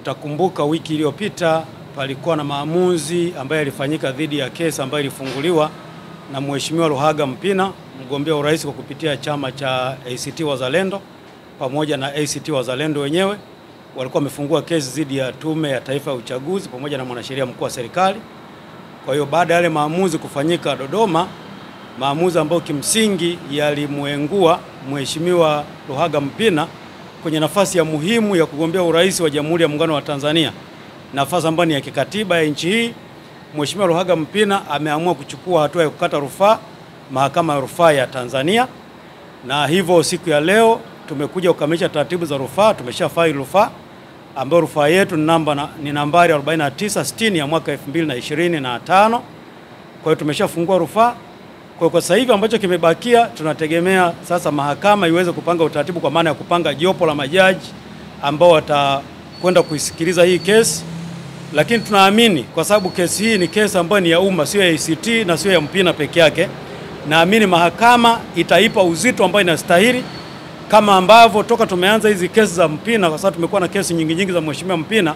Mtakumbuka wiki iliyopita palikuwa na maamuzi ambayo yalifanyika dhidi ya kesi ambayo ilifunguliwa na Mheshimiwa Luhaga Mpina, mgombea urais kwa kupitia chama cha ACT Wazalendo pamoja na ACT Wazalendo wenyewe. Walikuwa wamefungua kesi dhidi ya Tume ya Taifa ya Uchaguzi pamoja na mwanasheria mkuu wa serikali. Kwa hiyo baada ya yale maamuzi kufanyika Dodoma, maamuzi ambayo kimsingi yalimuengua Mheshimiwa Luhaga Mpina kwenye nafasi ya muhimu ya kugombea urais wa Jamhuri ya Muungano wa Tanzania, nafasi ambayo ni ya kikatiba ya nchi hii, Mheshimiwa Luhaga Mpina ameamua kuchukua hatua ya kukata rufaa Mahakama ya Rufaa ya Tanzania, na hivyo siku ya leo tumekuja kukamilisha taratibu za rufaa. Tumeshafaili rufaa ambayo rufaa yetu ni nambari 4960 ya mwaka 2025. Kwa hiyo tumeshafungua rufaa. Kwa sasa hivi ambacho kimebakia, tunategemea sasa mahakama iweze kupanga utaratibu, kwa maana ya kupanga jopo la majaji ambao watakwenda kuisikiliza hii kesi. Lakini tunaamini kwa sababu kesi hii ni kesi ambayo ni ya umma, sio ya ACT na sio ya Mpina peke yake, naamini mahakama itaipa uzito ambao inastahili, kama ambavyo toka tumeanza hizi kesi za Mpina, kwa sababu tumekuwa na kesi nyingi za Mheshimiwa Mpina,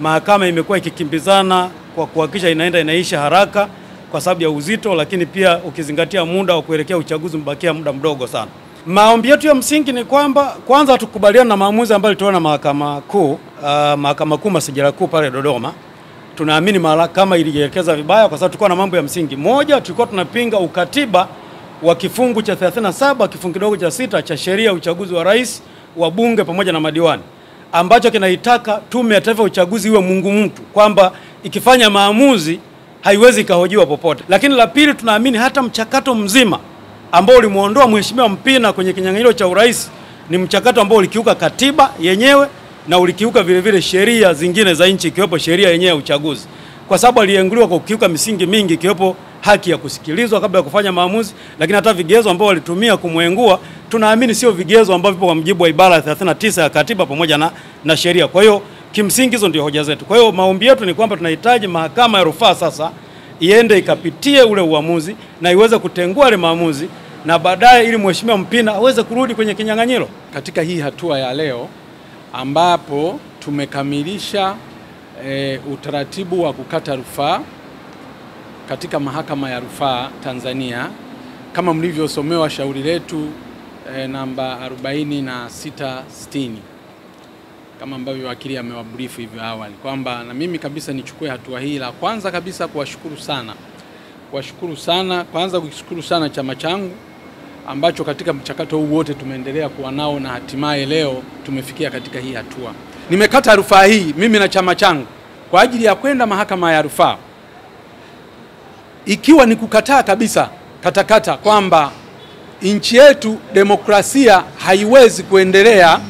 mahakama imekuwa ikikimbizana kwa kuhakikisha inaisha haraka kwa sababu ya uzito, lakini pia ukizingatia muda wa kuelekea uchaguzi mbakia muda mdogo sana. Maombi yetu ya msingi ni kwamba kwanza tukubaliana na maamuzi ambayo ilitolewa na Mahakama Kuu Masijara Kuu pale Dodoma. Tunaamini mahakama ilielekeza vibaya kwa sababu tulikuwa na mambo ya msingi. Moja, tulikuwa tunapinga ukatiba wa kifungu cha 37 kifungu kidogo cha 6 cha sheria ya uchaguzi wa rais, wa bunge pamoja na madiwani, ambacho kinaitaka Tume ya Taifa ya Uchaguzi iwe Mungu mtu, kwamba ikifanya maamuzi haiwezi kahojiwa popote. Lakini la pili, tunaamini hata mchakato mzima ambao ulimuondoa Mheshimiwa Mpina kwenye kinyang'anyiro cha urais ni mchakato ambao ulikiuka katiba yenyewe na ulikiuka vile vile sheria zingine za nchi, ikiwepo sheria yenyewe ya uchaguzi, kwa sababu alienguliwa kwa kukiuka misingi mingi, ikiwepo haki ya kusikilizwa kabla ya kufanya maamuzi. Lakini hata vigezo ambao walitumia kumwengua, tunaamini sio vigezo ambavyo vipo kwa mujibu wa ibara ya 39 ya katiba pamoja na sheria. Kwa hiyo kimsingi hizo ndio hoja zetu. Kwa hiyo maombi yetu ni kwamba tunahitaji mahakama ya rufaa sasa iende ikapitie ule uamuzi na iweze kutengua ile maamuzi, na baadaye ili Mheshimiwa Mpina aweze kurudi kwenye kinyang'anyiro. Katika hii hatua ya leo ambapo tumekamilisha utaratibu wa kukata rufaa katika Mahakama ya Rufaa Tanzania, kama mlivyosomewa shauri letu namba 4660, kama ambavyo wakili amewabrifu hivyo awali, kwamba na mimi kabisa nichukue hatua hii. La kwanza kabisa kuwashukuru sana, kwanza kushukuru sana chama changu ambacho katika mchakato huu wote tumeendelea kuwa nao na hatimaye leo tumefikia katika hii hatua. Nimekata rufaa hii mimi na chama changu kwa ajili ya kwenda Mahakama ya Rufaa, ikiwa ni kukataa kabisa katakata kwamba nchi yetu demokrasia haiwezi kuendelea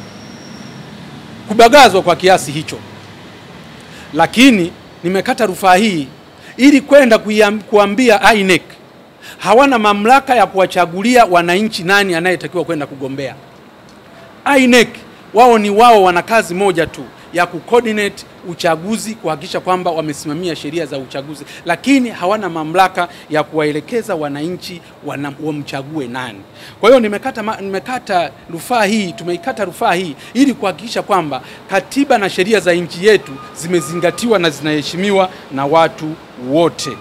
kubagazwa kwa kiasi hicho. Lakini nimekata rufaa hii ili kwenda kuambia INEC hawana mamlaka ya kuwachagulia wananchi nani anayetakiwa kwenda kugombea. INEC wao wana kazi moja tu ya kucoordinate uchaguzi, kuhakikisha kwamba wamesimamia sheria za uchaguzi, lakini hawana mamlaka ya kuwaelekeza wananchi wamchague nani. Kwa hiyo nimekata rufaa hii, tumeikata rufaa hii ili kuhakikisha kwamba katiba na sheria za nchi yetu zimezingatiwa na zinaheshimiwa na watu wote.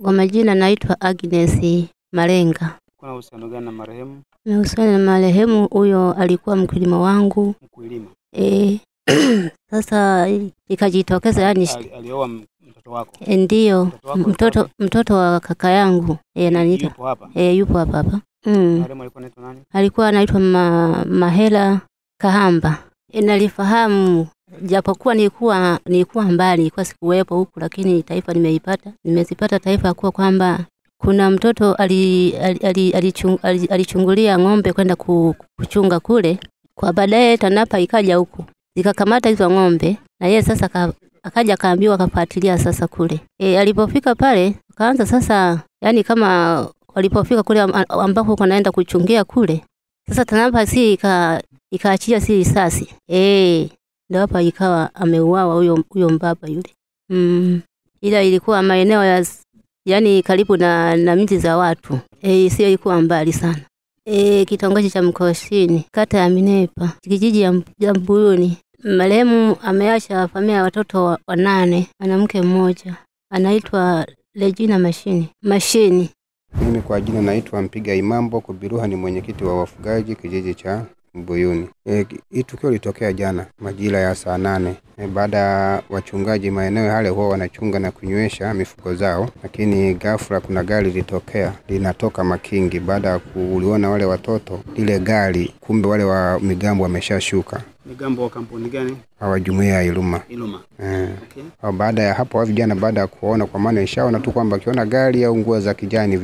Kwa majina naitwa Agnes Malenga. Kuna uhusiano gani na marehemu? Uhusiano na marehemu huyo alikuwa mkulima wangu. Mkulima. Sasa ikajitokeza yani alioa mtoto wako? Ndio, mtoto wa kaka yangu. Ananiita. Yupo hapa? Yupo hapa. Marehemu alikuwa anaitwa nani? Alikuwa anaitwa Mahela Kahamba. Nalifahamu japokuwa nilikuwa mbali, nilikuwa sikuwepo huku, lakini taifa nimezipata taifa kwa kwamba kuna mtoto alichungulia ng'ombe kwenda kuchunga kule, kwa baadaye TANAPA ikaja huku zikakamata hizo ng'ombe, na yeye sasa akaja kaambiwa kafuatilia sasa kule. Alipofika pale kaanza sasa, yani kama walipofika kule ambapo kunaenda kuchungia kule, sasa TANAPA ikaachia risasi. Ndio hapa ikawa ameuawa huyo mbaba yule. Ila ilikuwa maeneo ya yani karibu na miji za watu. Sio ilikuwa mbali sana. Kitongoji cha Mkoshini, kata ya Minepa, kijiji ya Mbuyuni. Marehemu ameacha familia ya watoto 8, mwanamke mmoja. Anaitwa Regina Mashini. Mimi kwa jina naitwa Mpiga Imambo Kubiruha, ni mwenyekiti wa wafugaji kijiji cha Mbuyuni. Hii tukio litokea jana majira ya saa 8. Baada ya wachungaji maeneo yale huwa wanachunga na kunywesha mifugo zao, lakini ghafla kuna gari linatoka Makingi. Baada ya kuuliona wale watoto lile gari, kumbe wale wa migambo wameshashuka. Migambo wa kampuni gani? Hawa jumuiya ya Iluma. Okay. Baada ya hapo vijana baada ya kuona, kwa maana ishaona tu kwamba kiona gari au nguo za kijani